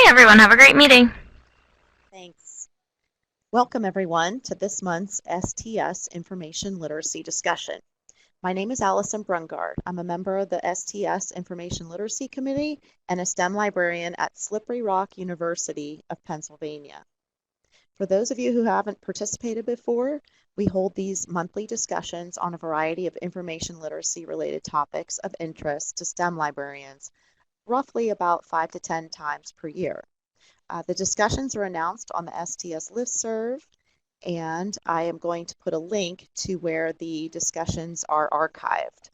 everyone. Have a great meeting. Thanks. Welcome, everyone, to this month's STS Information Literacy discussion. My name is Allison Brungard. I'm a member of the STS Information Literacy Committee and a STEM librarian at Slippery Rock University of Pennsylvania. For those of you who haven't participated before, we hold these monthly discussions on a variety of information literacy related topics of interest to STEM librarians, roughly about 5 to 10 times per year. The discussions are announced on the STS listserv, and I am going to put a link to where the discussions are archived.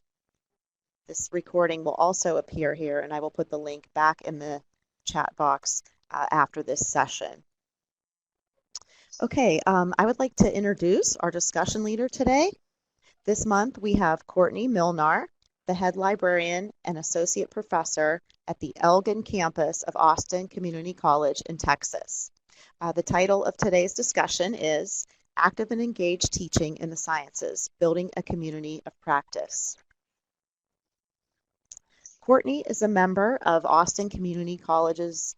This recording will also appear here, and I will put the link back in the chat box after this session. Okay, I would like to introduce our discussion leader today. This month we have Courtney Milnar, the head librarian and associate professor at the Elgin campus of Austin Community College in Texas. The title of today's discussion is Active and Engaged Teaching in the Sciences, Building a Community of Practice. Courtney is a member of Austin Community College's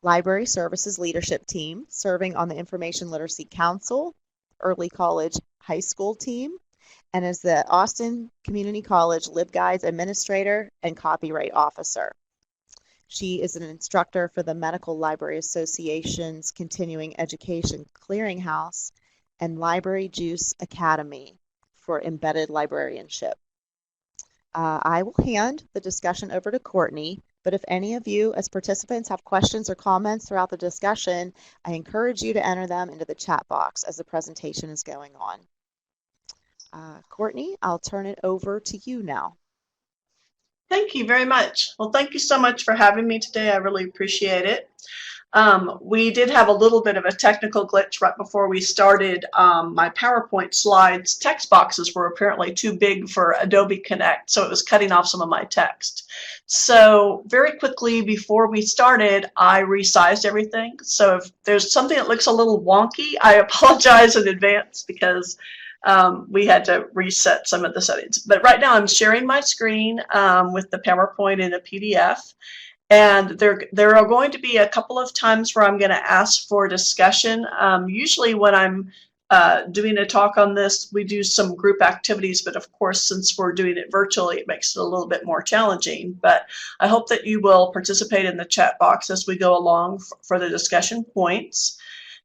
Library Services Leadership Team, serving on the Information Literacy Council, Early College High School team, and is the Austin Community College LibGuides Administrator and Copyright Officer. She is an instructor for the Medical Library Association's Continuing Education Clearinghouse and Library Juice Academy for embedded librarianship. I will hand the discussion over to Courtney, but if any of you as participants have questions or comments throughout the discussion, I encourage you to enter them into the chat box as the presentation is going on. Courtney, I'll turn it over to you now. Thank you very much. Well, thank you so much for having me today. I really appreciate it. We did have a little bit of a technical glitch right before we started. My PowerPoint slides text boxes were apparently too big for Adobe Connect, so it was cutting off some of my text. So very quickly before we started, I resized everything. So if there's something that looks a little wonky, I apologize in advance because we had to reset some of the settings. But right now I'm sharing my screen with the PowerPoint in a PDF. And there are going to be a couple of times where I'm going to ask for discussion. Usually when I'm doing a talk on this, we do some group activities. But of course, since we're doing it virtually, it makes it a little bit more challenging. But I hope that you will participate in the chat box as we go along for the discussion points.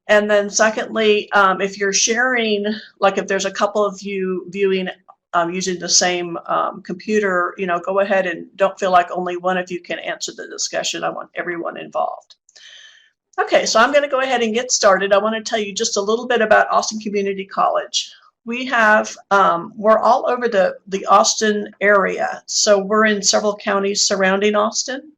And then secondly, if you're sharing, like if there's a couple of you viewing using the same computer, go ahead and don't feel like only one of you can answer the discussion. I want everyone involved. Okay, so I'm going to go ahead and get started. I want to tell you just a little bit about Austin Community College. We have, we're all over the Austin area. So we're in several counties surrounding Austin.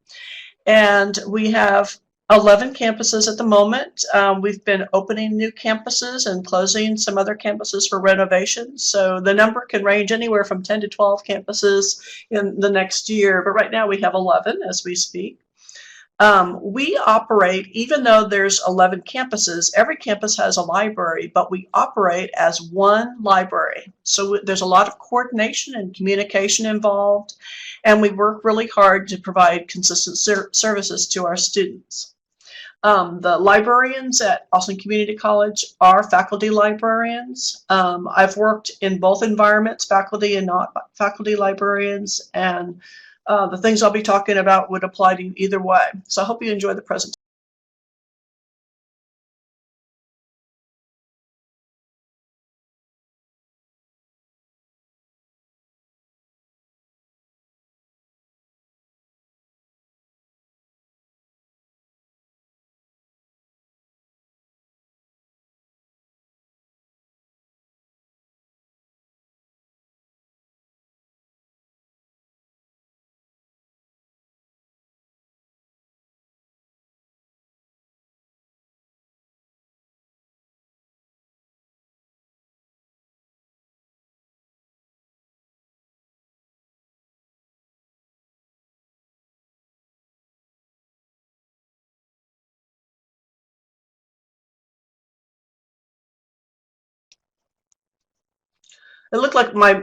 And we have 11 campuses at the moment. We've been opening new campuses and closing some other campuses for renovation. So the number can range anywhere from 10 to 12 campuses in the next year. But right now we have 11 as we speak. We operate, even though there's 11 campuses, every campus has a library, but we operate as one library. So there's a lot of coordination and communication involved, and we work really hard to provide consistent services to our students. The librarians at Austin Community College are faculty librarians. I've worked in both environments, faculty and not faculty librarians, and the things I'll be talking about would apply to you either way. So I hope you enjoy the presentation. It looked like my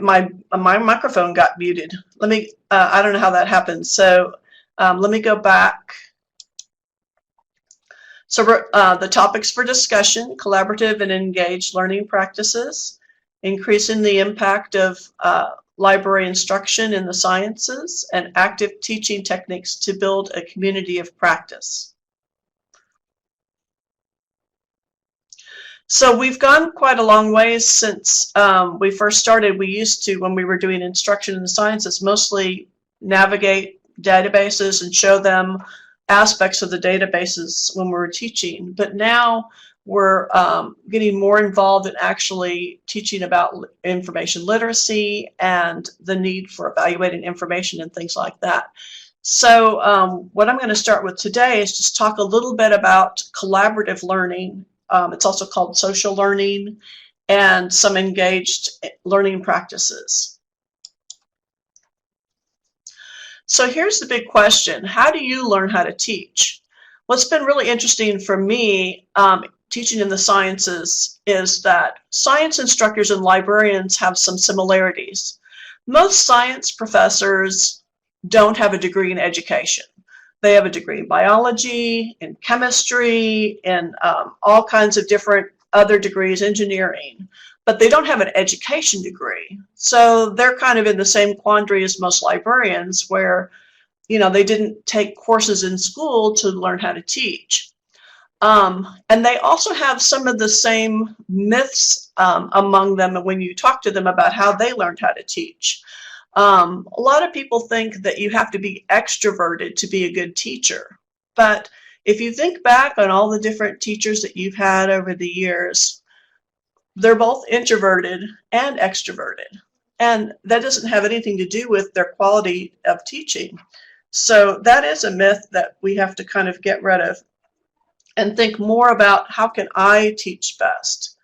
microphone got muted. Let me, I don't know how that happened. So let me go back. So the topics for discussion: collaborative and engaged learning practices, increasing the impact of library instruction in the sciences, and active teaching techniques to build a community of practice. So we've gone quite a long ways since we first started. We used to, when we were doing instruction in the sciences, mostly navigate databases and show them aspects of the databases when we were teaching. But now we're getting more involved in actually teaching about information literacy and the need for evaluating information and things like that. So what I'm going to start with today is just talk a little bit about collaborative learning. It's also called social learning, and some engaged learning practices. So here's the big question: how do you learn how to teach? What's been really interesting for me teaching in the sciences is that science instructors and librarians have some similarities. Most science professors don't have a degree in education. They have a degree in biology, in chemistry, in all kinds of different other degrees, engineering, but they don't have an education degree. So they're kind of in the same quandary as most librarians, where, you know, they didn't take courses in school to learn how to teach. And they also have some of the same myths among them when you talk to them about how they learned how to teach. A lot of people think that you have to be extroverted to be a good teacher. But if you think back on all the different teachers that you've had over the years, they're both introverted and extroverted. And that doesn't have anything to do with their quality of teaching. So that is a myth that we have to kind of get rid of and think more about, how can I teach best?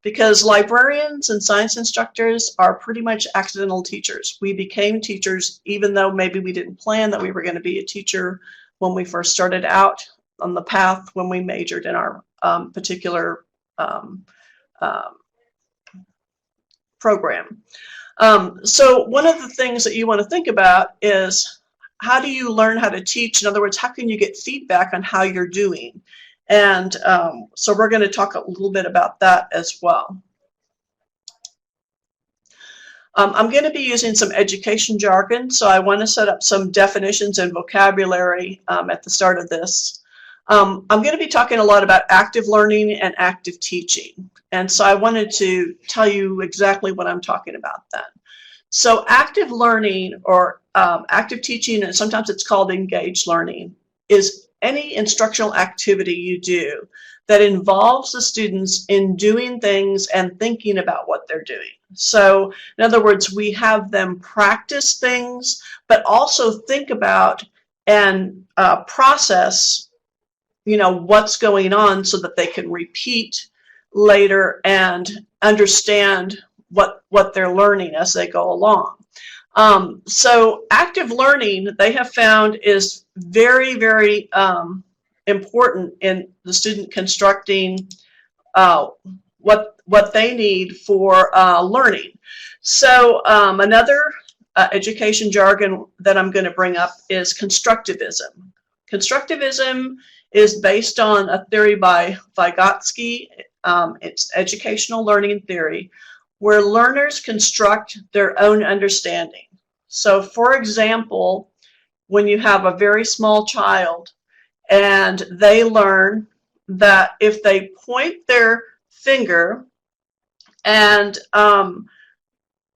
Because librarians and science instructors are pretty much accidental teachers. We became teachers even though maybe we didn't plan that we were going to be a teacher when we first started out on the path when we majored in our particular program. So one of the things that you want to think about is, how do you learn how to teach? In other words, how can you get feedback on how you're doing? And so we're going to talk a little bit about that as well. I'm going to be using some education jargon, so I want to set up some definitions and vocabulary at the start of this. I'm going to be talking a lot about active learning and active teaching, and so I wanted to tell you exactly what I'm talking about then. So active learning, or active teaching, and sometimes it's called engaged learning, is any instructional activity you do that involves the students in doing things and thinking about what they're doing. So in other words, we have them practice things, but also think about and process, you know, what's going on, so that they can repeat later and understand what they're learning as they go along. So active learning, they have found, is very, very important in the student constructing what they need for learning. So another education jargon that I'm going to bring up is constructivism. Constructivism is based on a theory by Vygotsky. It's educational learning theory, where learners construct their own understanding. So for example, when you have a very small child and they learn that if they point their finger and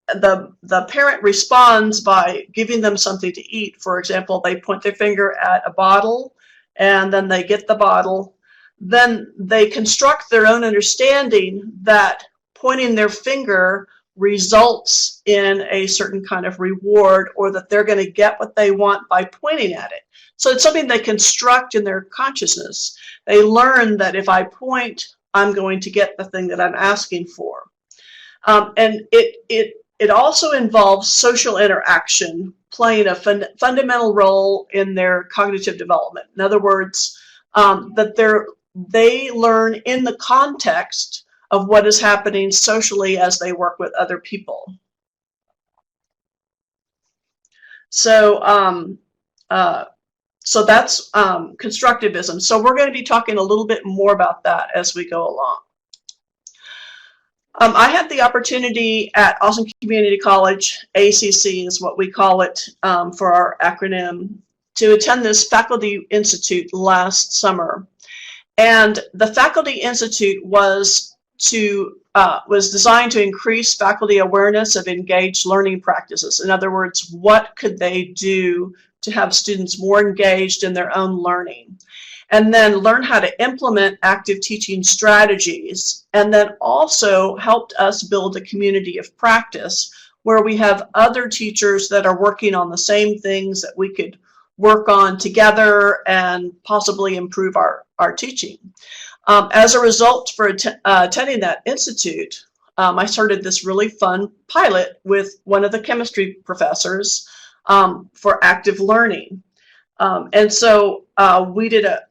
the parent responds by giving them something to eat, for example, they point their finger at a bottle and then they get the bottle, then they construct their own understanding that pointing their finger results in a certain kind of reward, or that they're going to get what they want by pointing at it. So it's something they construct in their consciousness. They learn that if I point, I'm going to get the thing that I'm asking for. And it also involves social interaction playing a fundamental role in their cognitive development. In other words, that they learn in the context of what is happening socially as they work with other people. So So that's constructivism. So we're going to be talking a little bit more about that as we go along. I had the opportunity at Austin Community College, ACC is what we call it for our acronym, to attend this Faculty Institute last summer. And the Faculty Institute was designed to increase faculty awareness of engaged learning practices. In other words, what could they do to have students more engaged in their own learning? And then learn how to implement active teaching strategies, and then also helped us build a community of practice where we have other teachers that are working on the same things that we could work on together and possibly improve our teaching. As a result for attending that institute, I started this really fun pilot with one of the chemistry professors for active learning. And so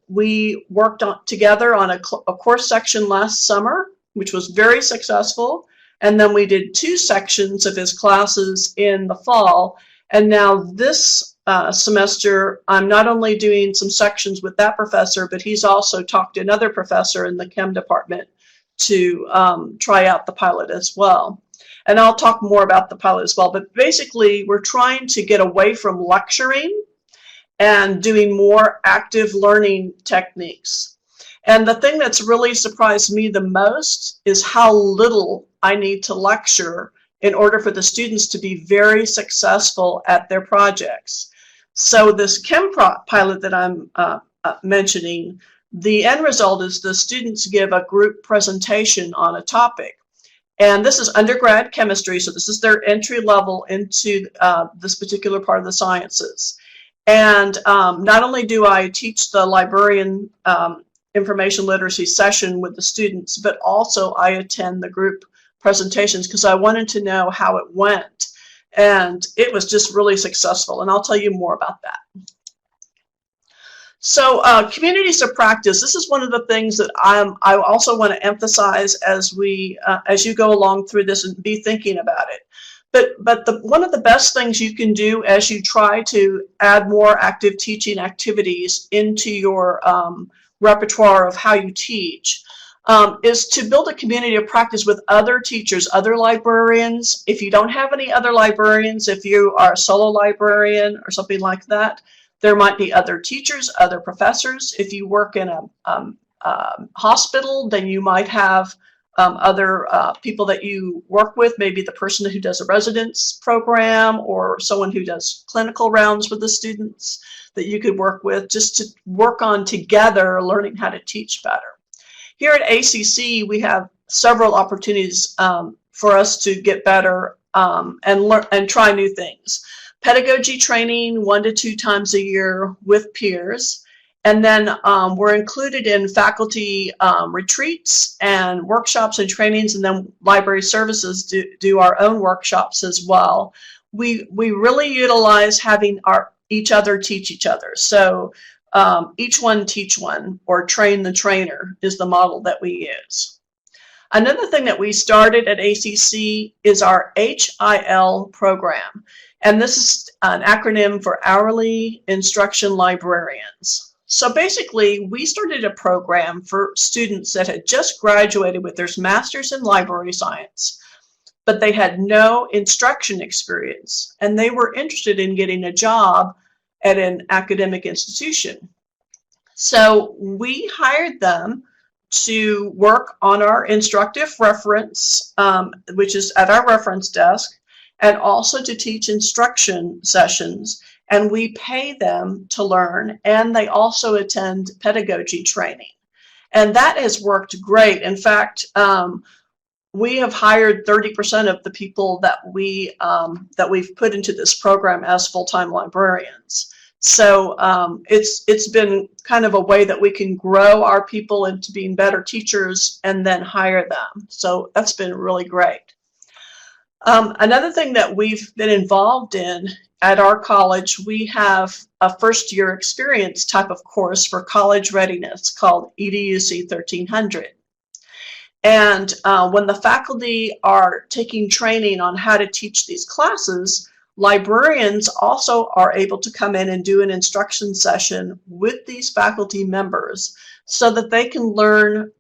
we worked together on a course section last summer, which was very successful. And then we did 2 sections of his classes in the fall. And now this semester, I'm not only doing some sections with that professor, but he's also talked to another professor in the chem department to try out the pilot as well. And I'll talk more about the pilot as well. But basically, we're trying to get away from lecturing and doing more active learning techniques. And the thing that's really surprised me the most is how little I need to lecture in order for the students to be very successful at their projects. So this Chem Pilot that I'm mentioning, the end result is the students give a group presentation on a topic. And this is undergrad chemistry, so this is their entry level into this particular part of the sciences. And not only do I teach the librarian information literacy session with the students, but also I attend the group presentations because I wanted to know how it went. And it was just really successful, and I'll tell you more about that. So communities of practice, this is one of the things that I also want to emphasize as you go along through this and be thinking about it. But one of the best things you can do as you try to add more active teaching activities into your repertoire of how you teach is to build a community of practice with other teachers, other librarians. If you don't have any other librarians, if you are a solo librarian or something like that, there might be other teachers, other professors. If you work in a hospital, then you might have other people that you work with, maybe the person who does a residence program or someone who does clinical rounds with the students that you could work with, just to work on together learning how to teach better. Here at ACC, we have several opportunities for us to get better and learn and try new things. Pedagogy training 1 to 2 times a year with peers. And then we're included in faculty retreats and workshops and trainings, and then library services do our own workshops as well. We really utilize having each other teach each other. So each one teach one, or train the trainer is the model that we use. Another thing that we started at ACC is our HIL program. And this is an acronym for Hourly Instruction Librarians. So basically, we started a program for students that had just graduated with their master's in library science, but they had no instruction experience, and they were interested in getting a job at an academic institution. So we hired them to work on our instructive reference, which is at our reference desk, and also to teach instruction sessions, and we pay them to learn, and they also attend pedagogy training. And that has worked great. In fact, we have hired 30% of the people that we've put into this program as full-time librarians. So it's been kind of a way that we can grow our people into being better teachers and then hire them. So that's been really great. Another thing that we've been involved in at our college, we have a first-year experience type of course for college readiness called EDUC 1300. And when the faculty are taking training on how to teach these classes, Librarians also are able to come in and do an instruction session with these faculty members so that they can learn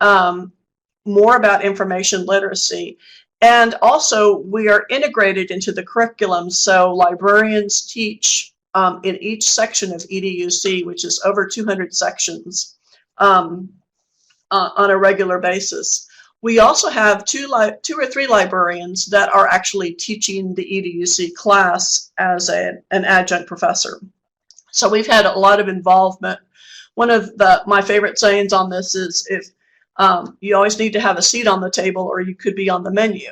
more about information literacy. And also, we are integrated into the curriculum, so librarians teach in each section of EDUC, which is over 200 sections, on a regular basis. We also have two or three librarians that are actually teaching the EDUC class as an adjunct professor. So we've had a lot of involvement. One of my favorite sayings on this is, if you always need to have a seat on the table or you could be on the menu.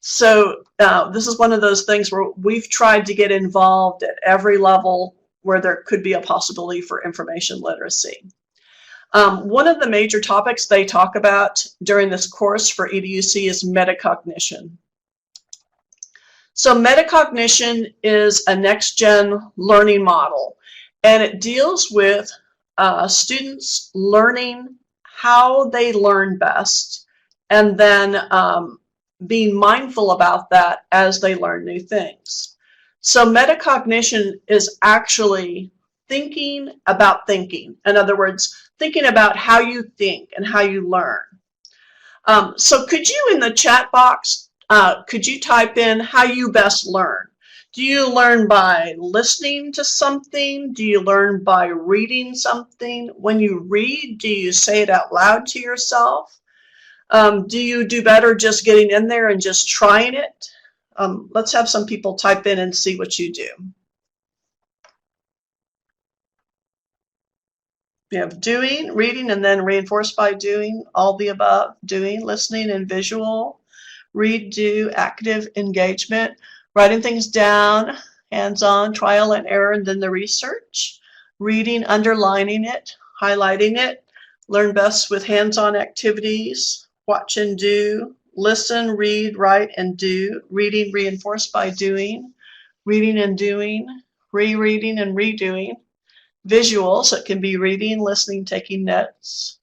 So this is one of those things where we've tried to get involved at every level where there could be a possibility for information literacy. One of the major topics they talk about during this course for EDUC is metacognition. So metacognition is a next-gen learning model, and it deals with students learning how they learn best, and then being mindful about that as they learn new things. So metacognition is actually thinking about thinking. In other words, thinking about how you think and how you learn. So could you, in the chat box, could you type in how you best learn? Do you learn by listening to something? Do you learn by reading something? When you read, do you say it out loud to yourself? Do you do better just getting in there and just trying it? Let's have some people type in and see what you do. We have doing, reading, and then reinforced by doing, all the above, doing, listening, and visual, read, do, active engagement, writing things down, hands-on, trial and error, and then the research, reading, underlining it, highlighting it, learn best with hands-on activities, watch and do, listen, read, write, and do, reading reinforced by doing, reading and doing, rereading and redoing, visual, so it can be reading, listening, taking notes,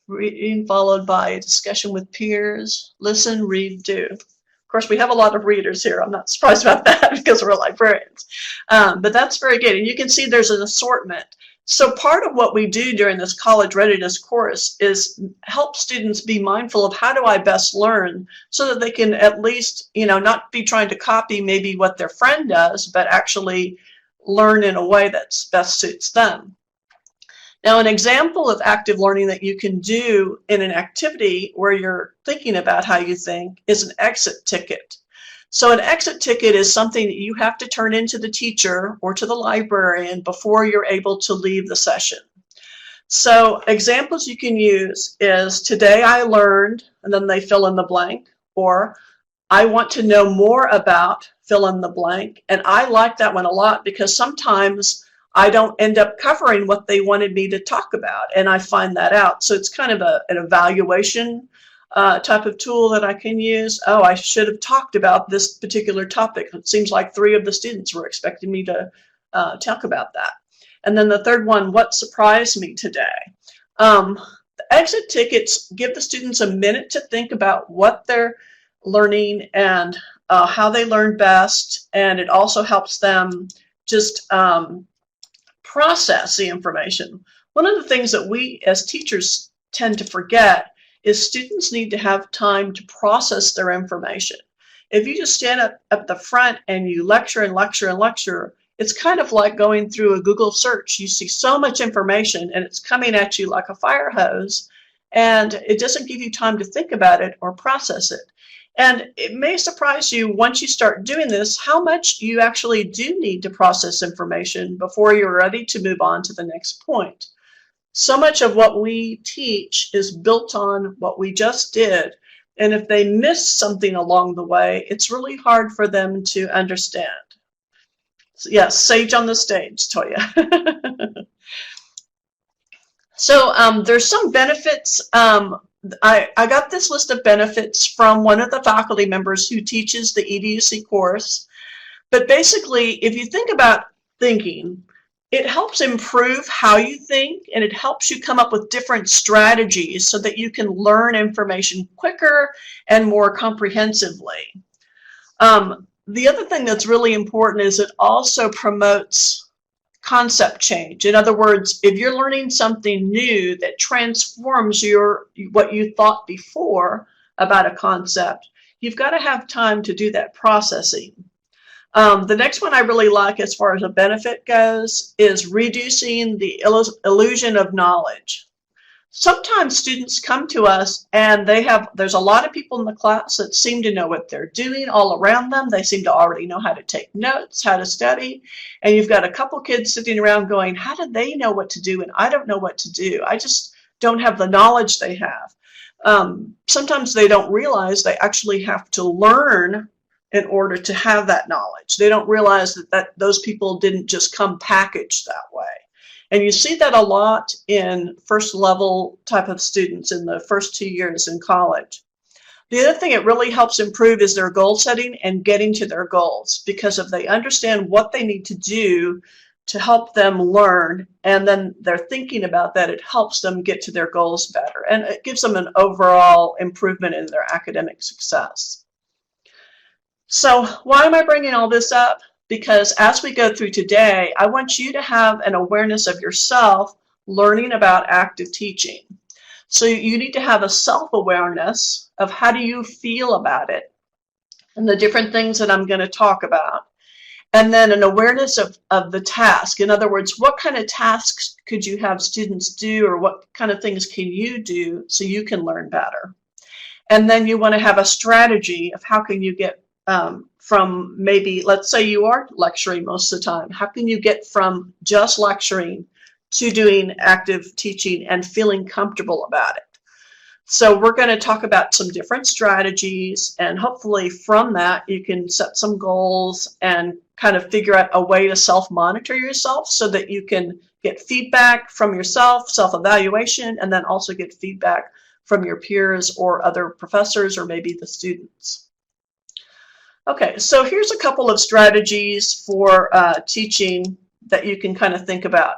reading followed by a discussion with peers, listen, read, do. Of course, we have a lot of readers here. I'm not surprised about that because we're librarians. But that's very good. And you can see there's an assortment. So part of what we do during this college readiness course is help students be mindful of how do I best learn, so that they can at least, not be trying to copy maybe what their friend does, but actually learn in a way that best suits them. Now, an example of active learning that you can do in an activity where you're thinking about how you think is an exit ticket. So an exit ticket is something that you have to turn into the teacher or to the librarian before you're able to leave the session. So examples you can use is, today I learned, and then they fill in the blank, or I want to know more about, fill in the blank. And I like that one a lot because sometimes I don't end up covering what they wanted me to talk about, and I find that out. So it's kind of an evaluation type of tool that I can use. Oh, I should have talked about this particular topic. It seems like 3 of the students were expecting me to talk about that. And then the third one, what surprised me today? The exit tickets give the students a minute to think about what they're learning and how they learn best, and it also helps them just process the information. One of the things that we as teachers tend to forget is students need to have time to process their information. If you just stand up at the front and you lecture and lecture and lecture, it's kind of like going through a Google search. You see so much information and it's coming at you like a fire hose, and it doesn't give you time to think about it or process it. And it may surprise you once you start doing this how much you actually do need to process information before you're ready to move on to the next point. So much of what we teach is built on what we just did, and if they miss something along the way, it's really hard for them to understand. So, yes, sage on the stage, Toya. So there's some benefits. I got this list of benefits from one of the faculty members who teaches the EDUC course. But basically, if you think about thinking, it helps improve how you think, and it helps you come up with different strategies so that you can learn information quicker and more comprehensively. the other thing that's really important is it also promotes concept change. In other words, if you're learning something new that transforms what you thought before about a concept, you've got to have time to do that processing. The next one I really like as far as a benefit goes is reducing the illusion of knowledge. Sometimes students come to us and there's a lot of people in the class that seem to know what they're doing all around them. They seem to already know how to take notes, how to study. And you've got a couple kids sitting around going, how do they know what to do? And I don't know what to do. I just don't have the knowledge they have. Sometimes they don't realize they actually have to learn in order to have that knowledge. They don't realize that those people didn't just come packaged that way. And you see that a lot in first level type of students in the first 2 years in college. The other thing it really helps improve is their goal setting and getting to their goals, because if they understand what they need to do to help them learn, and then they're thinking about that, it helps them get to their goals better. And it gives them an overall improvement in their academic success. So why am I bringing all this up? Because as we go through today, I want you to have an awareness of yourself learning about active teaching. So you need to have a self-awareness of how do you feel about it and the different things that I'm going to talk about. And then an awareness of the task. In other words, what kind of tasks could you have students do, or what kind of things can you do so you can learn better? And then you want to have a strategy of how can you get from maybe, let's say you are lecturing most of the time, how can you get from just lecturing to doing active teaching and feeling comfortable about it? So we're going to talk about some different strategies, and hopefully from that you can set some goals and kind of figure out a way to self-monitor yourself so that you can get feedback from yourself, self-evaluation, and then also get feedback from your peers or other professors or maybe the students. Okay, so here's a couple of strategies for teaching that you can kind of think about.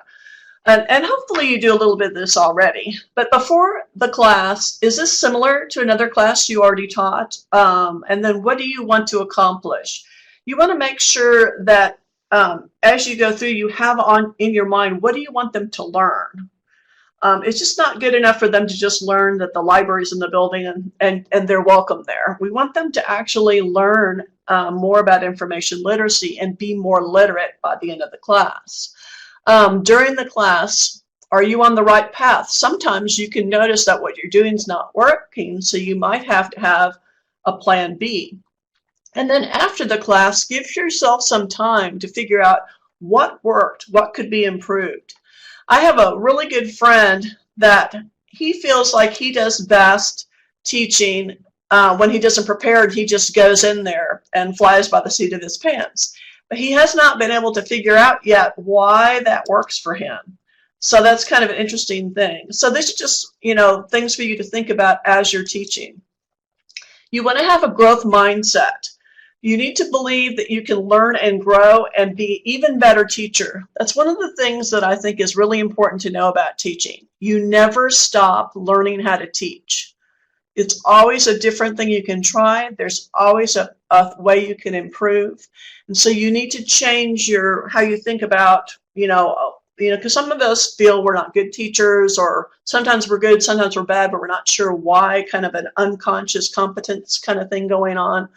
And hopefully you do a little bit of this already. But before the class, is this similar to another class you already taught? And then what do you want to accomplish? You want to make sure that as you go through, you have in your mind, what do you want them to learn? It's just not good enough for them to just learn that the library's in the building and they're welcome there. We want them to actually learn more about information literacy and be more literate by the end of the class. During the class, are you on the right path? Sometimes you can notice that what you're doing is not working, so you might have to have a plan B. And then after the class, give yourself some time to figure out what worked, what could be improved. I have a really good friend that he feels like he does best teaching when he doesn't prepare, he just goes in there and flies by the seat of his pants. But he has not been able to figure out yet why that works for him. So that's kind of an interesting thing. So this is just, things for you to think about as you're teaching. You want to have a growth mindset. You need to believe that you can learn and grow and be an even better teacher. That's one of the things that I think is really important to know about teaching. You never stop learning how to teach. It's always a different thing you can try. There's always a way you can improve. And so you need to change how you think about, because some of us feel we're not good teachers, or sometimes we're good, sometimes we're bad, but we're not sure why, kind of an unconscious competence kind of thing going on.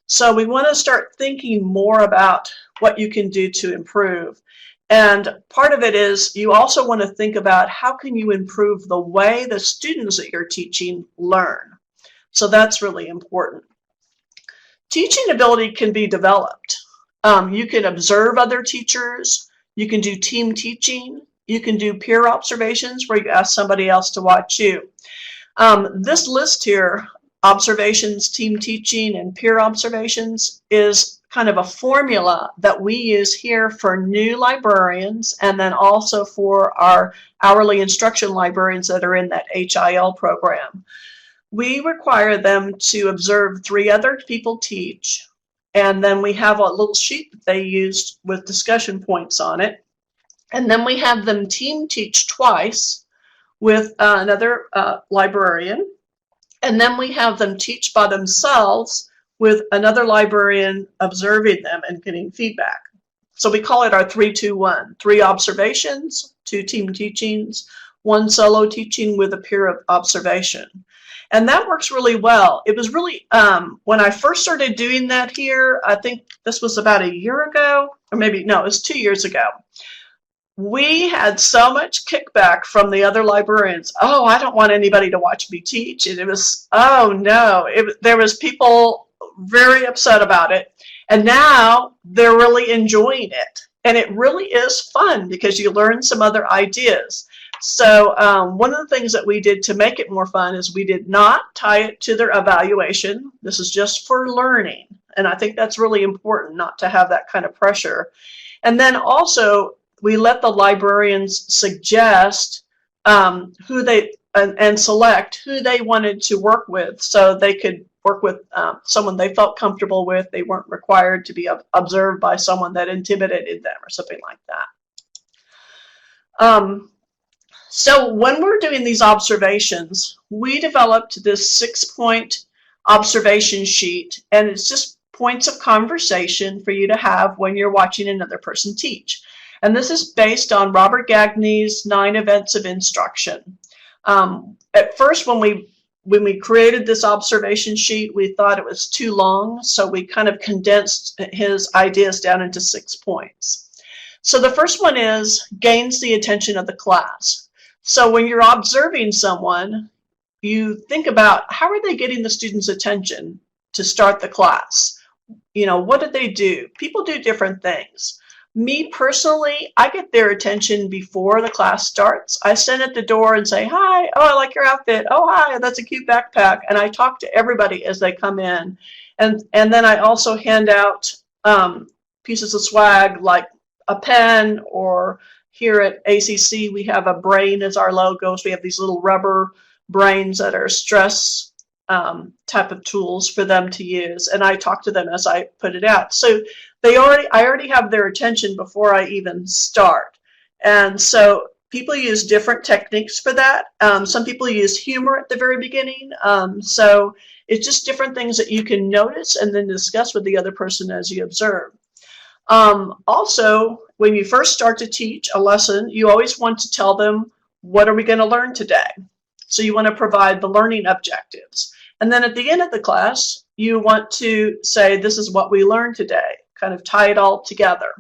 So we want to start thinking more about what you can do to improve. And part of it is you also want to think about how can you improve the way the students that you're teaching learn. So that's really important. Teaching ability can be developed. You can observe other teachers. You can do team teaching. You can do peer observations where you ask somebody else to watch you. This list here, observations, team teaching, and peer observations, is kind of a formula that we use here for new librarians, and then also for our hourly instruction librarians that are in that HIL program. We require them to observe 3 other people teach, and then we have a little sheet that they use with discussion points on it, and then we have them team teach twice with another librarian. And then we have them teach by themselves with another librarian observing them and getting feedback. So we call it our 3-2-1, 3 observations, 2 team teachings, 1 solo teaching with a peer observation. And that works really well. It was really, when I first started doing that here, I think this was about a year ago, or maybe, no, it was 2 years ago. We had so much kickback from the other librarians. Oh, I don't want anybody to watch me teach. And it was, oh no, there was people very upset about it. And now they're really enjoying it. And it really is fun because you learn some other ideas. So one of the things that we did to make it more fun is we did not tie it to their evaluation. This is just for learning. And I think that's really important, not to have that kind of pressure. And then also, we let the librarians suggest who they and select who they wanted to work with, so they could work with someone they felt comfortable with. They weren't required to be observed by someone that intimidated them or something like that. So when we're doing these observations, we developed this 6-point observation sheet, and it's just points of conversation for you to have when you're watching another person teach. And this is based on Robert Gagne's 9 events of instruction. At first, when we created this observation sheet, we thought it was too long, so we kind of condensed his ideas down into 6 points. So the first one is gains the attention of the class. So when you're observing someone, you think about how are they getting the students' attention to start the class? You know, what did they do? People do different things. Me personally, I get their attention before the class starts. I stand at the door and say, hi, oh, I like your outfit. Oh, hi, that's a cute backpack. And I talk to everybody as they come in. And then I also hand out pieces of swag like a pen, or here at ACC, we have a brain as our logos. We have these little rubber brains that are stress type of tools for them to use, and I talk to them as I put it out. So I already have their attention before I even start. And so people use different techniques for that. Some people use humor at the very beginning. So it's just different things that you can notice and then discuss with the other person as you observe. Also, when you first start to teach a lesson, you always want to tell them, what are we going to learn today? So you want to provide the learning objectives. And then at the end of the class, you want to say, this is what we learned today, kind of tie it all together.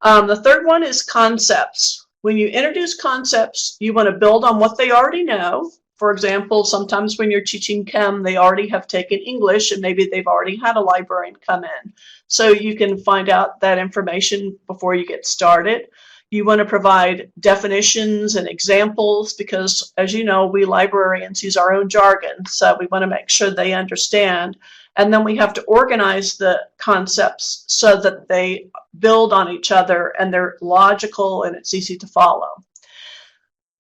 The third one is concepts. When you introduce concepts, you want to build on what they already know. For example, sometimes when you're teaching chem, they already have taken English and maybe they've already had a librarian come in. So you can find out that information before you get started. You want to provide definitions and examples because, as you know, we librarians use our own jargon, so we want to make sure they understand. And then we have to organize the concepts so that they build on each other and they're logical and it's easy to follow.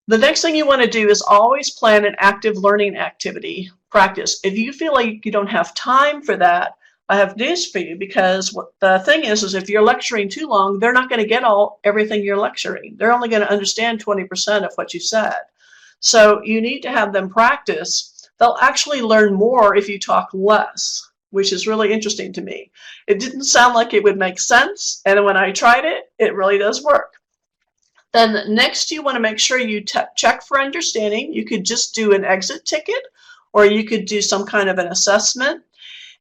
The next thing you want to do is always plan an active learning activity practice. If you feel like you don't have time for that, I have news for you, because what the thing is if you're lecturing too long, they're not going to get everything you're lecturing. They're only going to understand 20% of what you said. So you need to have them practice. They'll actually learn more if you talk less, which is really interesting to me. It didn't sound like it would make sense, and when I tried it, it really does work. Then next, you want to make sure you check for understanding. You could just do an exit ticket, or you could do some kind of an assessment.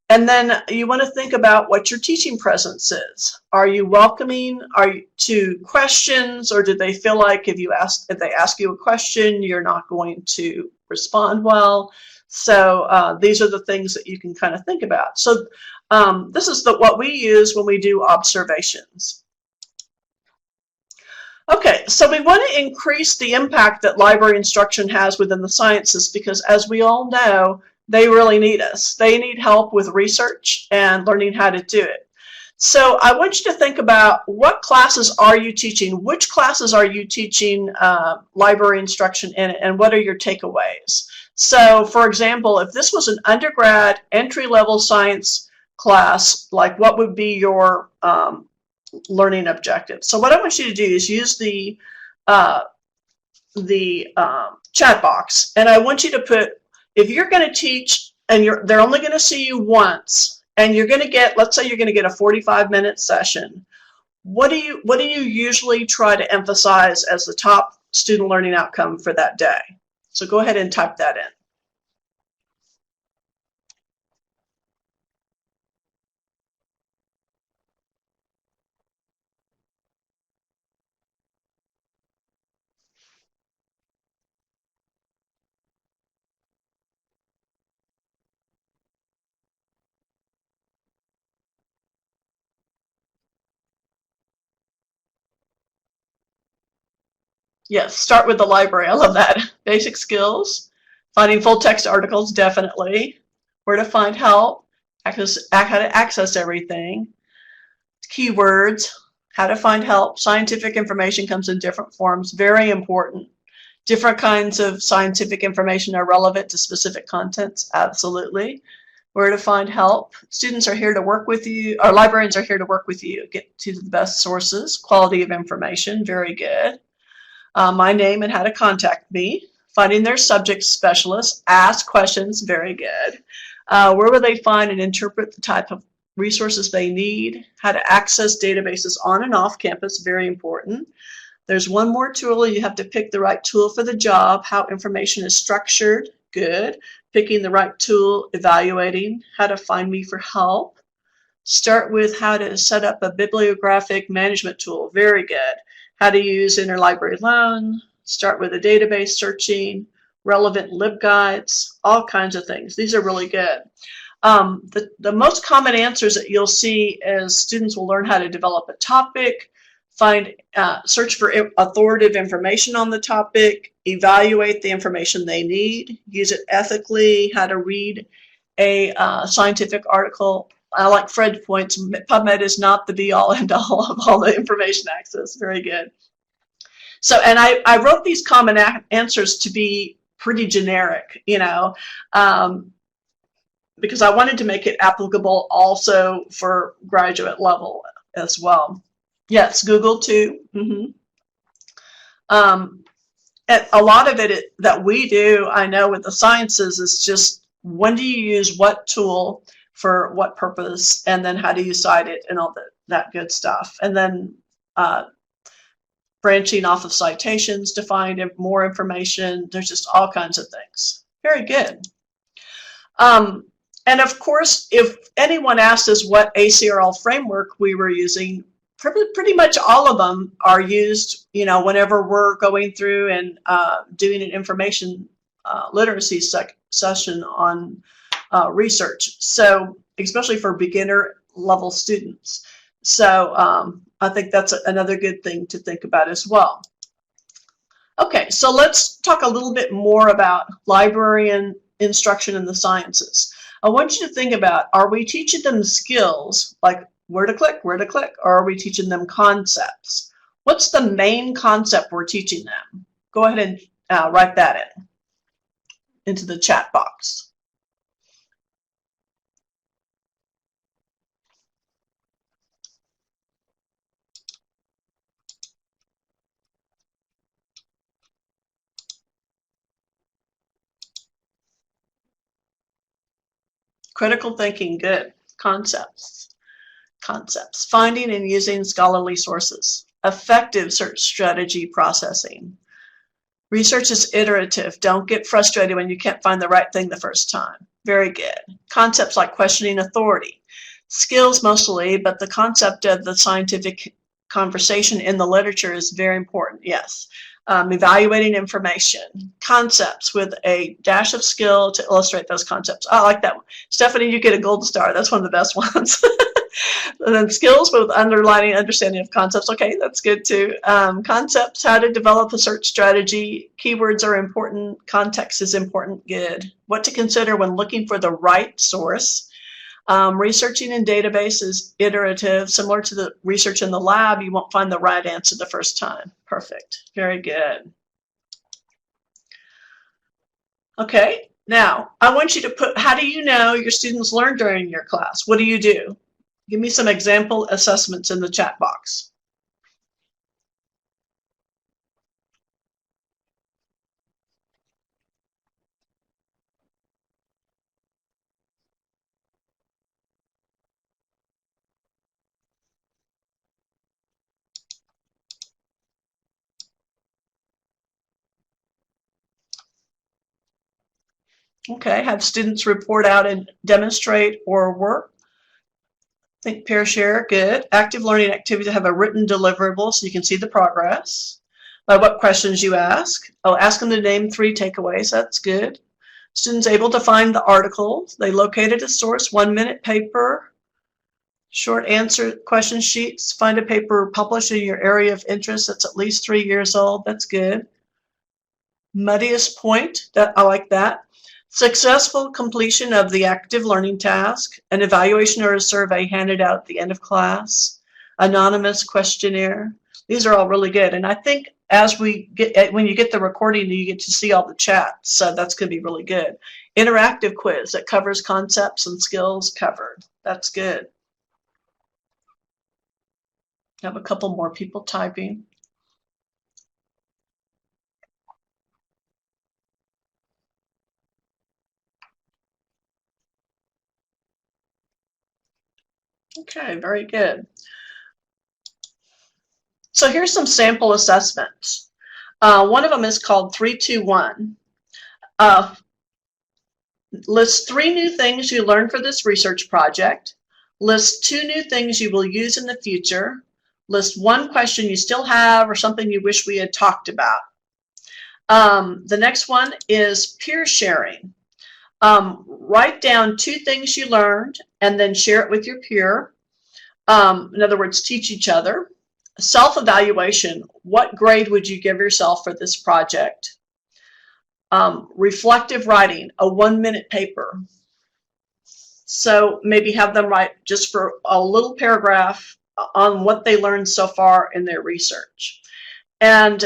And then you want to think about what your teaching presence is. Are you welcoming? Are you to questions, or do they feel like if they ask you a question, you're not going to respond well? So these are the things that you can kind of think about. So this is what we use when we do observations. Okay, so we want to increase the impact that library instruction has within the sciences, because as we all know, they really need us. They need help with research and learning how to do it. So I want you to think about, what classes are you teaching? Which classes are you teaching library instruction in, and what are your takeaways? So for example, if this was an undergrad entry-level science class, like what would be your learning objective? So what I want you to do is use the chat box, and I want you to put, if you're going to teach and they're only going to see you once, and you're going to get, let's say you're going to get a 45-minute session. What do you usually try to emphasize as the top student learning outcome for that day? So go ahead and type that in. Yes, start with the library. I love that. Basic skills, finding full text articles, definitely. Where to find help, how to access everything, keywords, how to find help. Scientific information comes in different forms, very important. Different kinds of scientific information are relevant to specific contents, absolutely. Where to find help. Students are here to work with you, or librarians are here to work with you. Get to the best sources, quality of information, very good. My name and how to contact me. Finding their subject specialist, ask questions, very good. Where will they find and interpret the type of resources they need, how to access databases on and off campus, very important. There's one more tool. You have to pick the right tool for the job, how information is structured, good. Picking the right tool, evaluating, how to find me for help. Start with how to set up a bibliographic management tool, very good. How to use interlibrary loan, start with a database searching, relevant libguides, all kinds of things. These are really good. The most common answers that you'll see is students will learn how to develop a topic, search for authoritative information on the topic, evaluate the information they need, use it ethically, how to read a scientific article. I like Fred's points. PubMed is not the be-all end-all of all the information access. Very good. So, and I wrote these common answers to be pretty generic, because I wanted to make it applicable also for graduate level as well. Yes, Google too. And a lot of it that we do, I know with the sciences, is just when do you use what tool for what purpose, and then how do you cite it and all that good stuff. And then branching off of citations to find more information. There's just all kinds of things. Very good. And of course, if anyone asked us what ACRL framework we were using, pretty much all of them are used, whenever we're going through and doing an information literacy session on research. So especially for beginner level students. So I think that's another good thing to think about as well. Okay, so let's talk a little bit more about librarian instruction in the sciences. I want you to think about, are we teaching them skills like where to click, or are we teaching them concepts? What's the main concept we're teaching them? Go ahead and write that into the chat box. Critical thinking, good. Concepts. Finding and using scholarly sources. Effective search strategy processing. Research is iterative. Don't get frustrated when you can't find the right thing the first time. Very good. Concepts like questioning authority. Skills mostly, but the concept of the scientific conversation in the literature is very important, yes. Evaluating information. Concepts with a dash of skill to illustrate those concepts. I like that one. Stephanie, you get a gold star. That's one of the best ones. And then skills with underlining understanding of concepts. Okay, that's good too. Concepts, how to develop a search strategy. Keywords are important. Context is important. Good. What to consider when looking for the right source. Researching in database is iterative. Similar to the research in the lab, you won't find the right answer the first time. Perfect. Very good. Okay, now I want you to put, how do you know your students learned during your class? What do you do? Give me some example assessments in the chat box. Okay, have students report out and demonstrate or work. ThinkpairShare, good. Active learning activities have a written deliverable so you can see the progress. By what questions you ask. Oh, ask them to name 3 takeaways. That's good. Students able to find the articles. They located a source, 1-minute paper, short answer question sheets. Find a paper published in your area of interest that's at least 3 years old. That's good. Muddiest point, that I like that. Successful completion of the active learning task, an evaluation or a survey handed out at the end of class, anonymous questionnaire. These are all really good. And I think as we get, when you get the recording, you get to see all the chats. So that's going to be really good. Interactive quiz that covers concepts and skills covered. That's good. I have a couple more people typing. Okay, very good. So here's some sample assessments. One of them is called 3-2-1. List 3 new things you learned for this research project. List 2 new things you will use in the future. List 1 question you still have or something you wish we had talked about. The next one is peer sharing. Write down 2 things you learned and then share it with your peer. In other words, teach each other. Self-evaluation. What grade would you give yourself for this project? Reflective writing, a 1-minute paper. So maybe have them write just for a little paragraph on what they learned so far in their research. And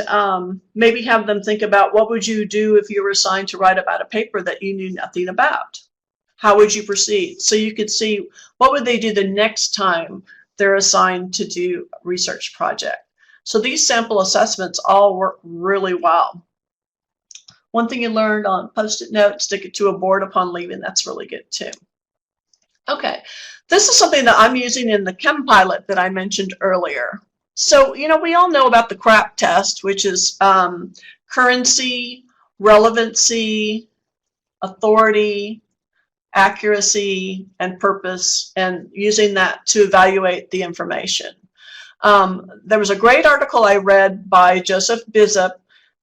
maybe have them think about what would you do if you were assigned to write about a paper that you knew nothing about? How would you proceed? So you could see what would they do the next time they're assigned to do a research project. So these sample assessments all work really well. One thing you learned on Post-it notes, stick it to a board upon leaving. That's really good too. Okay, this is something that I'm using in the Chem Pilot that I mentioned earlier. So, you know, we all know about the CRAP test, which is currency, relevancy, authority, accuracy, and purpose, and using that to evaluate the information. There was a great article I read by Joseph Bizup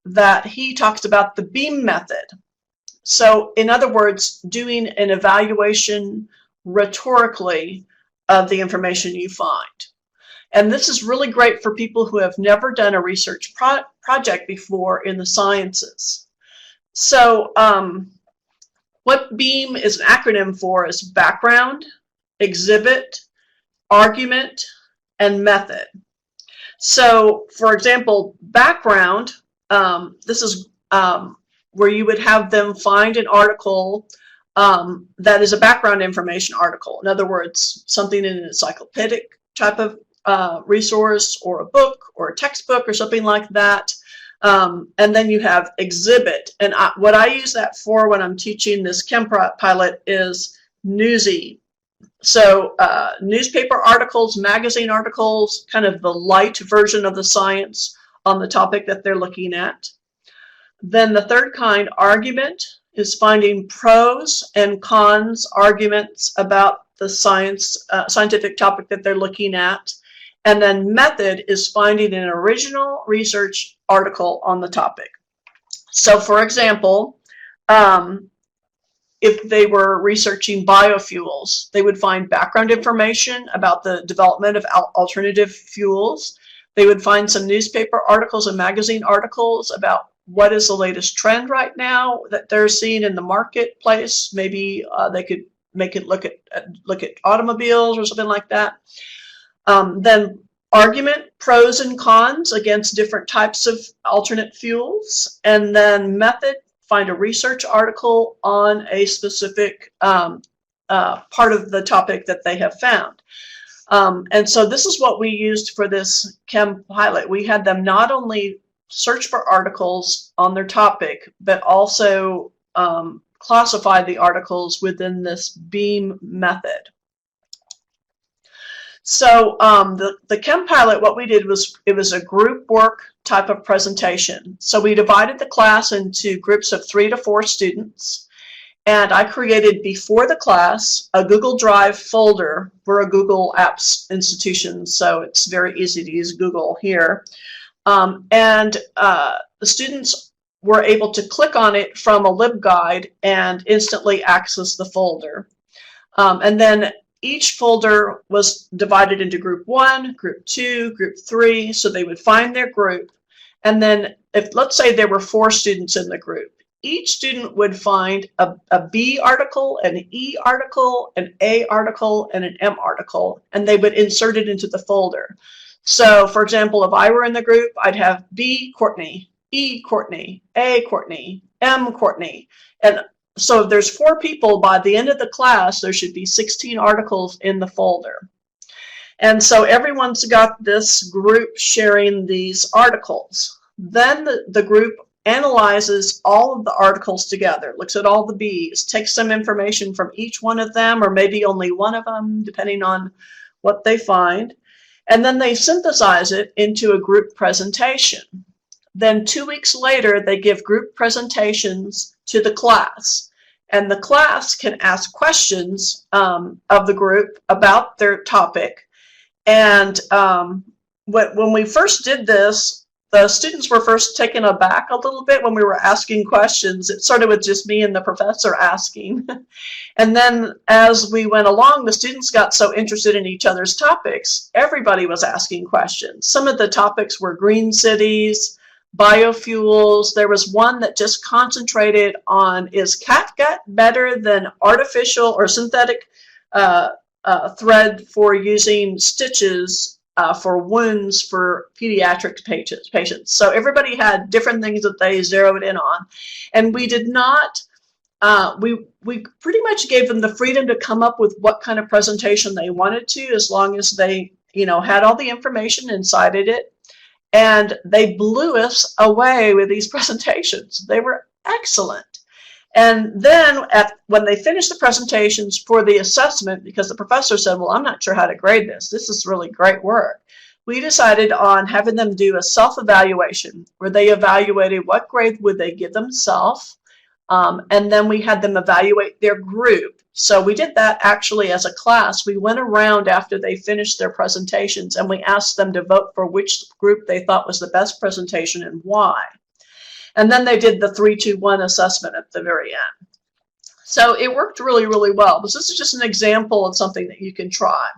that he talks about the beam method. So, in other words, doing an evaluation rhetorically of the information you find. And this is really great for people who have never done a research project before in the sciences. So what BEAM is an acronym for is background, exhibit, argument, and method. So for example, background, this is where you would have them find an article that is a background information article. In other words, something in an encyclopedic type of resource or a book or a textbook or something like that. And then you have exhibit. And what I use that for when I'm teaching this Chem Pilot is newsy. So newspaper articles, magazine articles, kind of the light version of the science on the topic that they're looking at. Then the third kind, argument, is finding pros and cons arguments about the scientific topic that they're looking at. And then method is finding an original research article on the topic. So for example, if they were researching biofuels, they would find background information about the development of alternative fuels. They would find some newspaper articles and magazine articles about what is the latest trend right now that they're seeing in the marketplace. Maybe they could make it look at automobiles or something like that. Then argument, pros and cons against different types of alternate fuels. And then method, find a research article on a specific part of the topic that they have found. And so this is what we used for this Chem Pilot. We had them not only search for articles on their topic, but also classify the articles within this BEAM method. So the Chem Pilot, what we did was, it was a group work type of presentation. So we divided the class into groups of 3 to 4 students, And I created before the class a Google Drive folder. We're a Google Apps institution, so it's very easy to use Google here. The students were able to click on it from a LibGuide and instantly access the folder. And then each folder was divided into group 1, group 2, group 3, so they would find their group. And then if, let's say there were 4 students in the group, each student would find a B article, an E article, an A article, and an M article, and they would insert it into the folder. So, for example, if I were in the group, I'd have B Courtney, E Courtney, A Courtney, M Courtney. And so if there's 4 people, by the end of the class, there should be 16 articles in the folder. And so everyone's got this group sharing these articles. Then the group analyzes all of the articles together, looks at all the B's, takes some information from each one of them, or maybe only one of them, depending on what they find, and then they synthesize it into a group presentation. Then 2 weeks later, they give group presentations to the class, and the class can ask questions of the group about their topic. And when we first did this, the students were first taken aback a little bit when we were asking questions. It started with just me and the professor asking. And then as we went along, the students got so interested in each other's topics, everybody was asking questions. Some of the topics were green cities, biofuels. There was one that just concentrated on, is catgut better than artificial or synthetic thread for using stitches for wounds for pediatric patients. So everybody had different things that they zeroed in on. And we did not, we pretty much gave them the freedom to come up with what kind of presentation they wanted to, as long as they, had all the information and cited it. And they blew us away with these presentations. They were excellent. And then when they finished the presentations for the assessment, because the professor said, well, I'm not sure how to grade this. This is really great work. We decided on having them do a self-evaluation where they evaluated what grade would they give themselves. And then we had them evaluate their group. So we did that actually as a class. We went around after they finished their presentations and we asked them to vote for which group they thought was the best presentation and why. And then they did the 3-2-1 assessment at the very end. So it worked really, really well. This is just an example of something that you can try.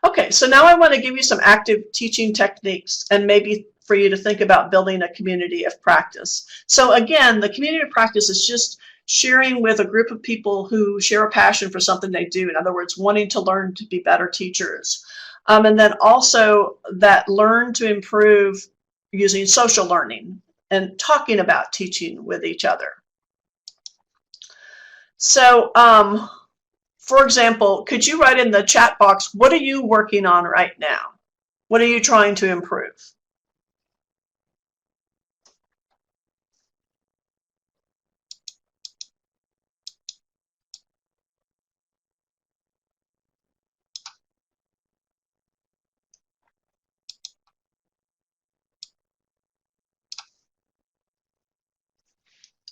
Okay, so now I want to give you some active teaching techniques and maybe for you to think about building a community of practice. So again, the community of practice is just sharing with a group of people who share a passion for something they do. In other words, wanting to learn to be better teachers. And then also that learn to improve using social learning and talking about teaching with each other. So, for example, could you write in the chat box, what are you working on right now? What are you trying to improve?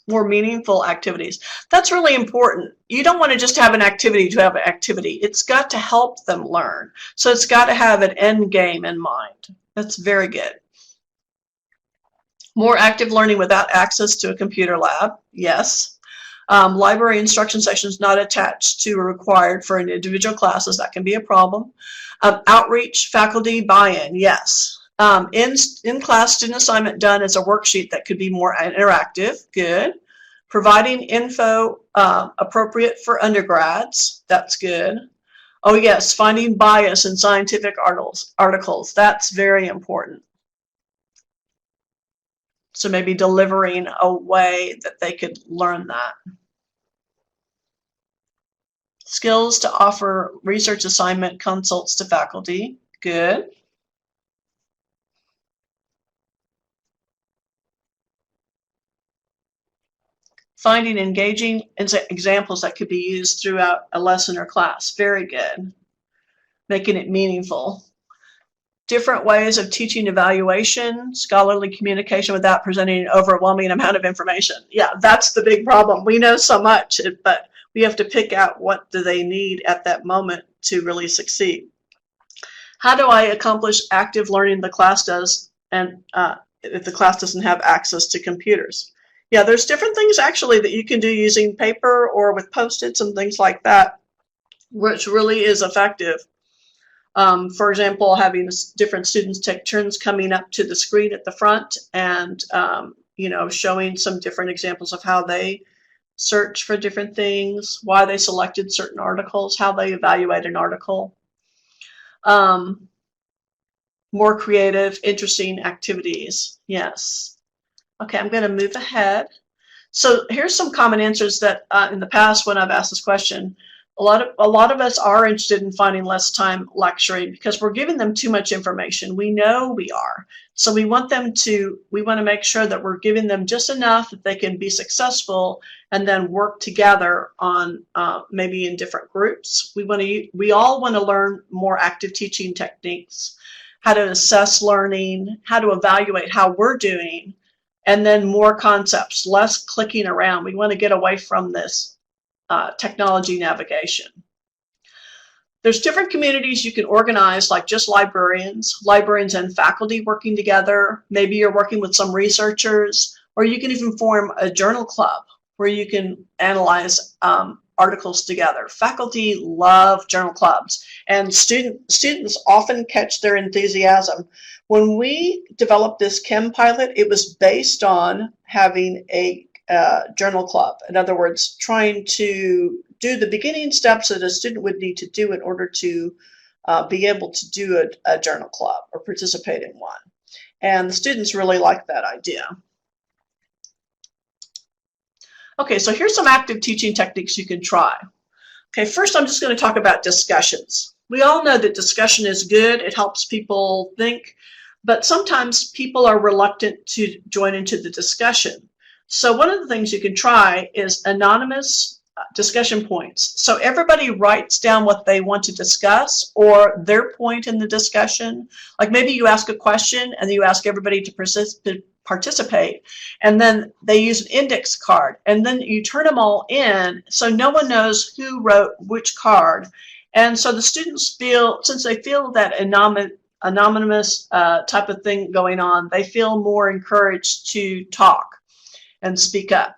More meaningful activities. That's really important. You don't want to just have an activity to have an activity. It's got to help them learn. So it's got to have an end game in mind. That's very good. More active learning without access to a computer lab. Yes. Library instruction sections not attached to or required for an individual classes. That can be a problem. Outreach, faculty buy-in. Yes. In-class student assignment done as a worksheet that could be more interactive. Good. Providing info appropriate for undergrads. That's good. Oh yes, finding bias in scientific articles. That's very important. So maybe delivering a way that they could learn that. Skills to offer research assignment consults to faculty. Good. Finding engaging examples that could be used throughout a lesson or class. Very good. Making it meaningful. different ways of teaching evaluation, scholarly communication without presenting an overwhelming amount of information. Yeah, that's the big problem. We know so much, but we have to pick out what do they need at that moment to really succeed. How do I accomplish active learning the class does, and if the class doesn't have access to computers? Yeah, there's different things actually that you can do using paper or with Post-its and things like that, which really is effective. For example, having different students take turns coming up to the screen at the front and showing some different examples of how they search for different things, why they selected certain articles, how they evaluate an article. More creative, interesting activities. Yes. Okay, I'm going to move ahead. So here's some common answers that in the past when I've asked this question, a lot of us are interested in finding less time lecturing because we're giving them too much information. We know we are. So we want to make sure that we're giving them just enough that they can be successful and then work together on maybe in different groups. We all want to learn more active teaching techniques, how to assess learning, how to evaluate how we're doing, and then more concepts, less clicking around. We want to get away from this technology navigation. There's different communities you can organize, like just librarians and faculty working together. Maybe you're working with some researchers, or you can even form a journal club where you can analyze articles together. Faculty love journal clubs, and students often catch their enthusiasm. When we developed this Chem Pilot, it was based on having a journal club. In other words, trying to do the beginning steps that a student would need to do in order to be able to do a journal club or participate in one. And the students really like that idea. Okay, so here's some active teaching techniques you can try. Okay, first I'm just going to talk about discussions. We all know that discussion is good. It helps people think, but sometimes people are reluctant to join into the discussion. So one of the things you can try is anonymous discussion points. So everybody writes down what they want to discuss or their point in the discussion. Like maybe you ask a question and you ask everybody to participate, and then they use an index card, and then you turn them all in so no one knows who wrote which card. And so the students feel, since they feel that anonymous type of thing going on, they feel more encouraged to talk and speak up.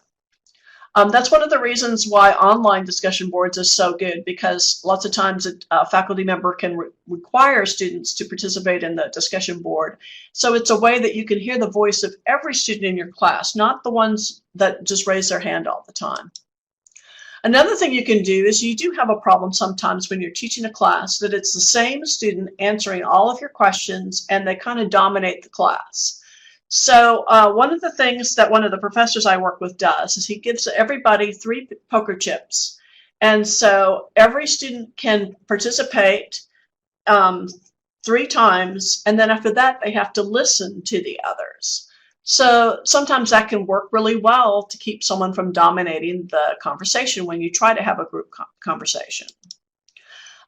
That's one of the reasons why online discussion boards is so good, because lots of times a faculty member can require students to participate in the discussion board. So it's a way that you can hear the voice of every student in your class, not the ones that just raise their hand all the time. Another thing you can do is you do have a problem sometimes when you're teaching a class that it's the same student answering all of your questions and they kind of dominate the class. So one of the things that one of the professors I work with does is he gives everybody 3 poker chips. And so every student can participate 3 times, and then after that they have to listen to the others. So sometimes that can work really well to keep someone from dominating the conversation when you try to have a group conversation.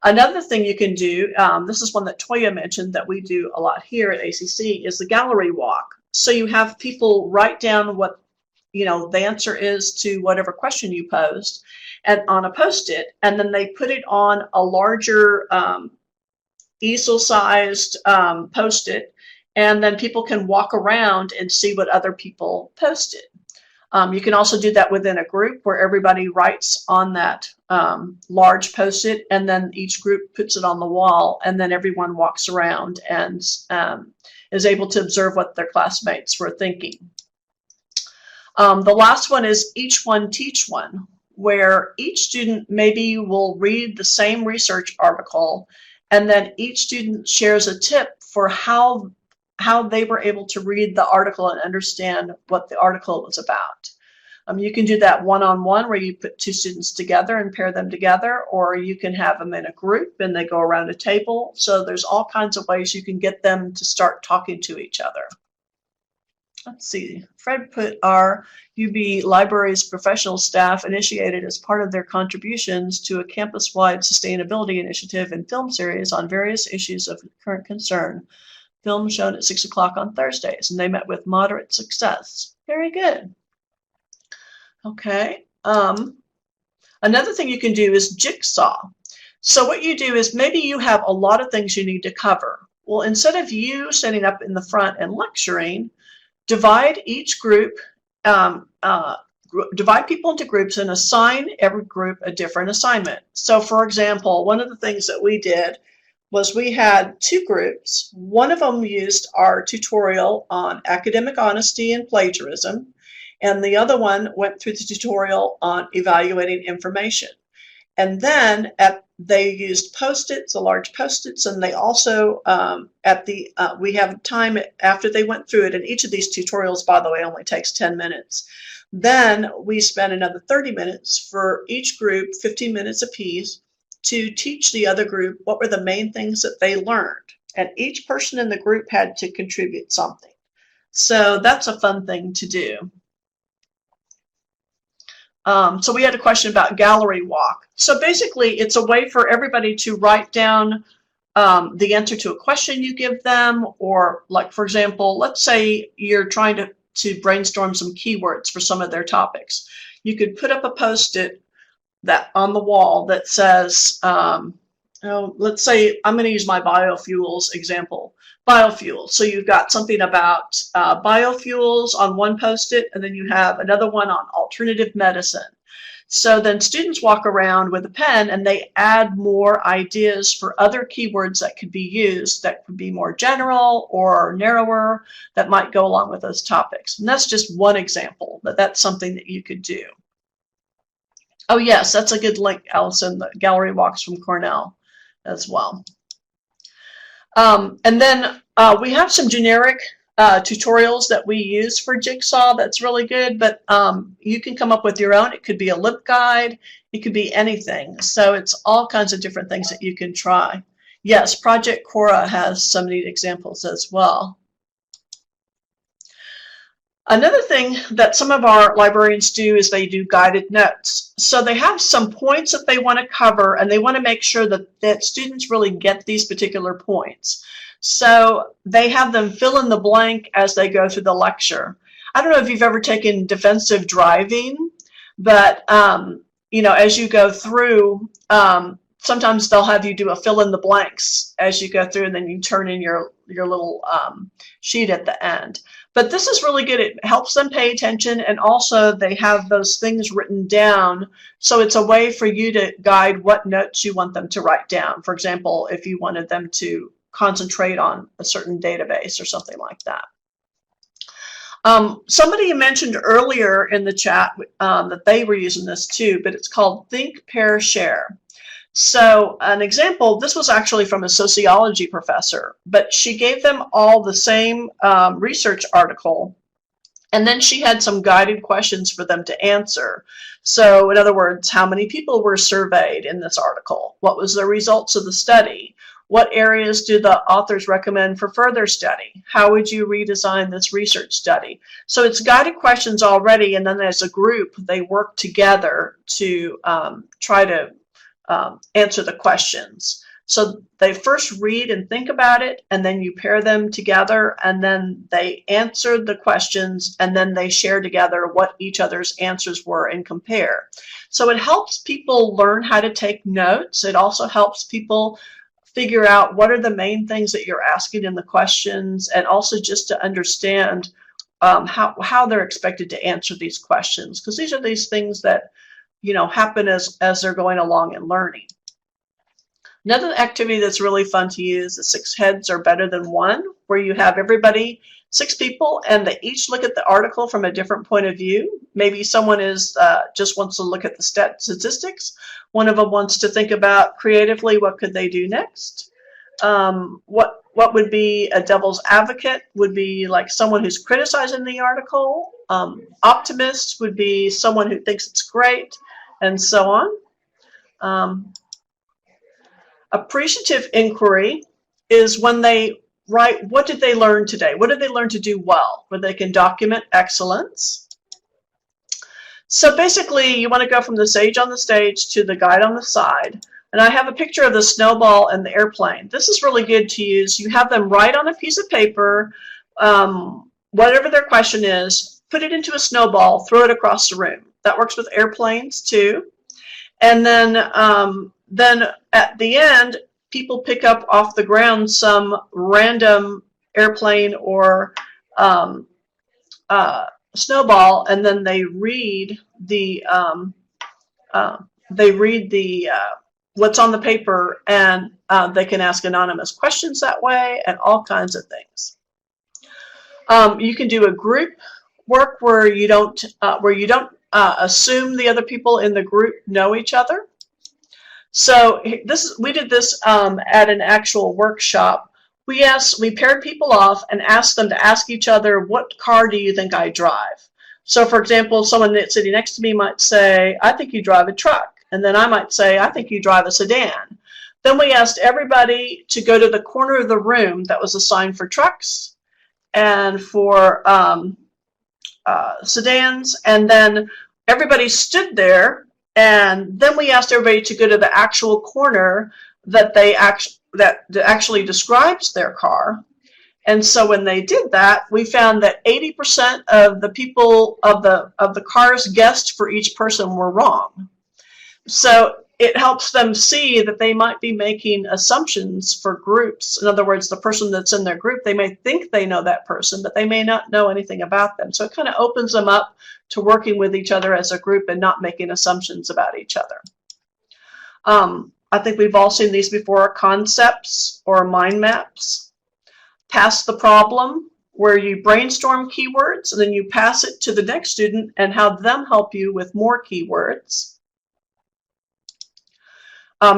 Another thing you can do, this is one that Toya mentioned that we do a lot here at ACC, is the gallery walk. So you have people write down what the answer is to whatever question you posed, and on a Post-it, and then they put it on a larger easel-sized Post-it, and then people can walk around and see what other people posted. You can also do that within a group where everybody writes on that large Post-it, and then each group puts it on the wall, and then everyone walks around and is able to observe what their classmates were thinking. The last one is each one teach one, where each student maybe will read the same research article, and then each student shares a tip for how they were able to read the article and understand what the article was about. You can do that one-on-one where you put 2 students together and pair them together, or you can have them in a group and they go around a table. So there's all kinds of ways you can get them to start talking to each other. Let's see, Fred put our UB Library's professional staff initiated as part of their contributions to a campus-wide sustainability initiative and film series on various issues of current concern. Film shown at 6 o'clock on Thursdays, and they met with moderate success. Very good. Okay. Another thing you can do is jigsaw. So what you do is maybe you have a lot of things you need to cover. Well, instead of you standing up in the front and lecturing, divide each group, divide people into groups and assign every group a different assignment. So for example, one of the things that we did was we had two groups. One of them used our tutorial on academic honesty and plagiarism, and the other one went through the tutorial on evaluating information. And then they used Post-its, the large Post-its, and they also, we have time after they went through it, and each of these tutorials, by the way, only takes 10 minutes. Then we spent another 30 minutes for each group, 15 minutes apiece, to teach the other group what were the main things that they learned. And each person in the group had to contribute something. So that's a fun thing to do. So we had a question about gallery walk. So basically, it's a way for everybody to write down the answer to a question you give them, or like, for example, let's say you're trying to brainstorm some keywords for some of their topics. You could put up a Post-it that on the wall that says, let's say I'm going to use my biofuels example. Biofuels. So you've got something about biofuels on one Post-it, and then you have another one on alternative medicine. So then students walk around with a pen and they add more ideas for other keywords that could be used, that could be more general or narrower, that might go along with those topics. And that's just one example, but that's something that you could do. Oh yes, that's a good link, Allison, the gallery walks from Cornell as well. And then we have some generic tutorials that we use for Jigsaw that's really good, but you can come up with your own. It could be a lip guide. It could be anything. So it's all kinds of different things that you can try. Yes, Project Cora has some neat examples as well. Another thing that some of our librarians do is they do guided notes. So they have some points that they want to cover, and they want to make sure that students really get these particular points. So they have them fill in the blank as they go through the lecture. I don't know if you've ever taken defensive driving, but you know, as you go through, sometimes they'll have you do a fill in the blanks as you go through, and then you turn in your little sheet at the end. But this is really good. It helps them pay attention, and also they have those things written down. So it's a way for you to guide what notes you want them to write down. For example, if you wanted them to concentrate on a certain database or something like that. Somebody mentioned earlier in the chat that they were using this too, but it's called ThinkpairShare. So an example, this was actually from a sociology professor, but she gave them all the same research article, and then she had some guided questions for them to answer. So in other words, how many people were surveyed in this article? What was the results of the study? What areas do the authors recommend for further study? How would you redesign this research study? So it's guided questions already, and then as a group, they work together to try to answer the questions. So they first read and think about it, and then you pair them together, and then they answer the questions, and then they share together what each other's answers were and compare. So it helps people learn how to take notes. It also helps people figure out what are the main things that you're asking in the questions, and also just to understand how they're expected to answer these questions, because these are these things that, you know, happen as they're going along and learning. Another activity that's really fun to use is 6 heads are better than 1, where you have everybody, 6 people, and they each look at the article from a different point of view. Maybe someone is just wants to look at the statistics. One of them wants to think about creatively what could they do next. What would be a devil's advocate would be like someone who's criticizing the article. Optimist would be someone who thinks it's great, and so on. Appreciative inquiry is when they write, what did they learn today? What did they learn to do well? Where they can document excellence. So basically, you want to go from the sage on the stage to the guide on the side. And I have a picture of the snowball and the airplane. This is really good to use. You have them write on a piece of paper, whatever their question is, put it into a snowball, throw it across the room. That works with airplanes too. And then at the end, people pick up off the ground some random airplane or snowball, and then they read the what's on the paper, and they can ask anonymous questions that way, and all kinds of things. You can do a group work where you don't assume the other people in the group know each other. So we did this at an actual workshop. We paired people off and asked them to ask each other, what car do you think I drive? So for example, someone sitting next to me might say, I think you drive a truck. And then I might say, I think you drive a sedan. Then we asked everybody to go to the corner of the room that was assigned for trucks and for sedans, and then everybody stood there, and then we asked everybody to go to the actual corner that actually describes their car. And so when they did that, we found that 80% of the people of the cars guessed for each person were wrong. So it helps them see that they might be making assumptions for groups. In other words, the person that's in their group, they may think they know that person, but they may not know anything about them. So it kind of opens them up to working with each other as a group and not making assumptions about each other. I think we've all seen these before, concepts or mind maps. Pass the problem, where you brainstorm keywords and then you pass it to the next student and have them help you with more keywords.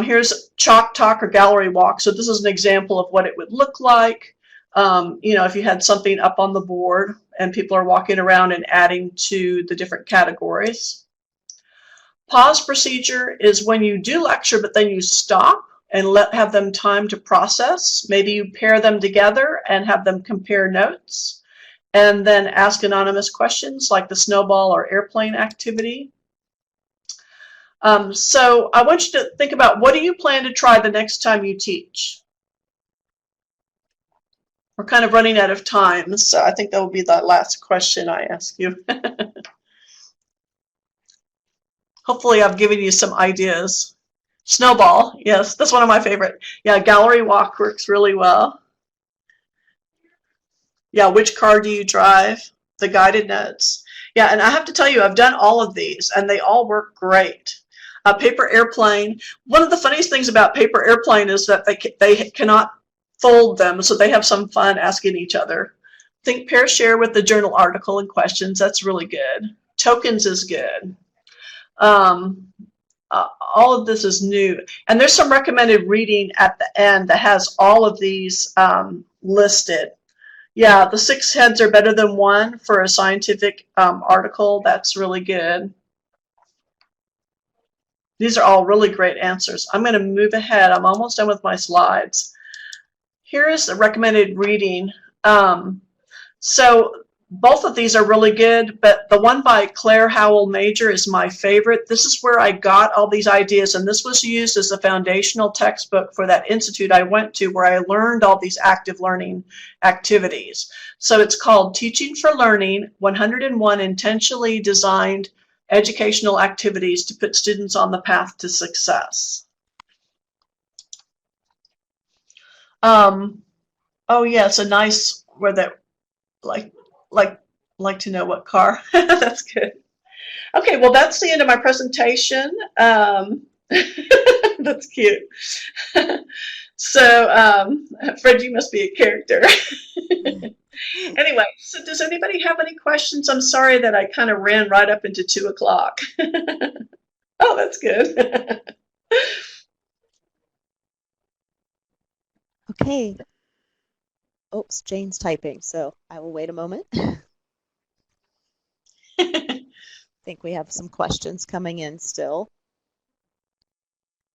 Here's chalk talk or gallery walk. So this is an example of what it would look like. If you had something up on the board and people are walking around and adding to the different categories. Pause procedure is when you do lecture, but then you stop and have them time to process. Maybe you pair them together and have them compare notes and then ask anonymous questions like the snowball or airplane activity. So I want you to think about, what do you plan to try the next time you teach? We're kind of running out of time, so I think that will be the last question I ask you. Hopefully I've given you some ideas. Snowball, yes, that's one of my favorite. Yeah, gallery walk works really well. Yeah, which car do you drive? The guided notes. Yeah, and I have to tell you, I've done all of these, and they all work great. Paper airplane. One of the funniest things about paper airplane is that they cannot fold them, so they have some fun asking each other. ThinkpairShare with the journal article and questions. That's really good. Tokens is good. All of this is new. And there's some recommended reading at the end that has all of these listed. Yeah, the 6 heads are better than 1 for a scientific article. That's really good. These are all really great answers. I'm going to move ahead. I'm almost done with my slides. Here is the recommended reading. So both of these are really good, but the one by Claire Howell Major is my favorite. This is where I got all these ideas, and this was used as a foundational textbook for that institute I went to where I learned all these active learning activities. So it's called Teaching for Learning, 101 Intentionally Designed Educational Activities to Put Students on the Path to Success. Oh yes, a nice, where that like to know what car. That's good. Okay, well that's the end of my presentation. That's cute. So Fred, you must be a character. Anyway, so does anybody have any questions? I'm sorry that I kind of ran right up into 2 o'clock. Oh, that's good. Okay. Oops, Jane's typing, so I will wait a moment. I think we have some questions coming in still.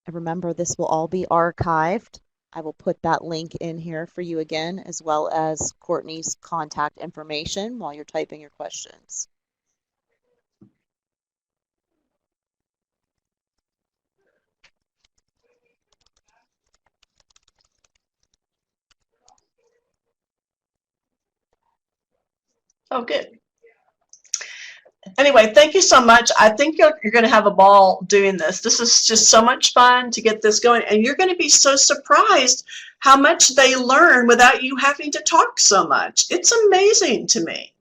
And remember, this will all be archived. I will put that link in here for you again, as well as Courtney's contact information while you're typing your questions. Oh, good. Anyway, thank you so much. I think you're going to have a ball doing this. This is just so much fun to get this going, and you're going to be so surprised how much they learn without you having to talk so much. It's amazing to me.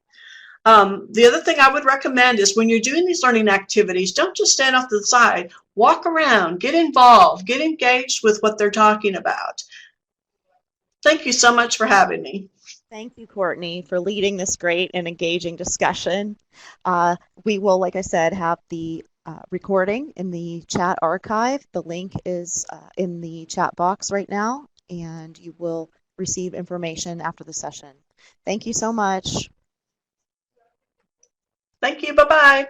The other thing I would recommend is when you're doing these learning activities, don't just stand off to the side. Walk around, get involved, get engaged with what they're talking about. Thank you so much for having me. Thank you, Courtney, for leading this great and engaging discussion. We will, like I said, have the recording in the chat archive. The link is in the chat box right now, and you will receive information after the session. Thank you so much. Thank you. Bye-bye.